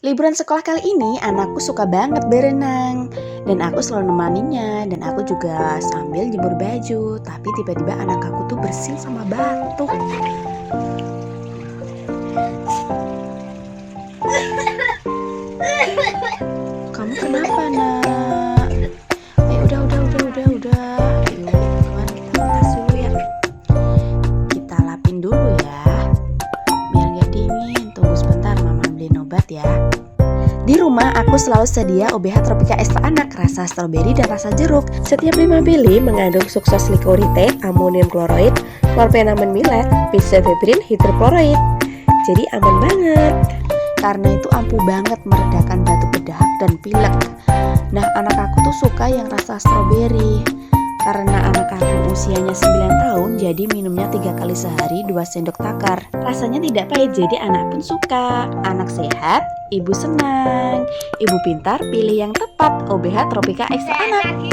Liburan sekolah kali ini anakku suka banget berenang dan aku selalu nemaninya dan aku juga sambil jemur baju. Tapi tiba-tiba anak aku tuh bersin sama batuk. Kamu kenapa, Nak? Udah. Yuk, buruan kita ke tas dulu ya. Kita lapin dulu ya, biar gak dingin. Tunggu sebentar, Mama beliin obat ya. Di rumah aku selalu sedia OBH Tropika Extra Anak rasa stroberi dan rasa jeruk. Setiap 5 mili mengandung sukses likorite, amonium kloroid, klorpenamen millet, benzodiazepin hidroklorid. Jadi aman banget. Karena itu ampuh banget meredakan batuk bedahak dan pilek. Nah, anak aku tuh suka yang rasa stroberi. Karena anak aku usianya 9 tahun, jadi minumnya 3 kali sehari 2 sendok takar. Rasanya tidak pahit, jadi anak pun suka. Anak sehat, ibu senang. Ibu pintar, pilih yang tepat. OBH Tropika Extra Anak.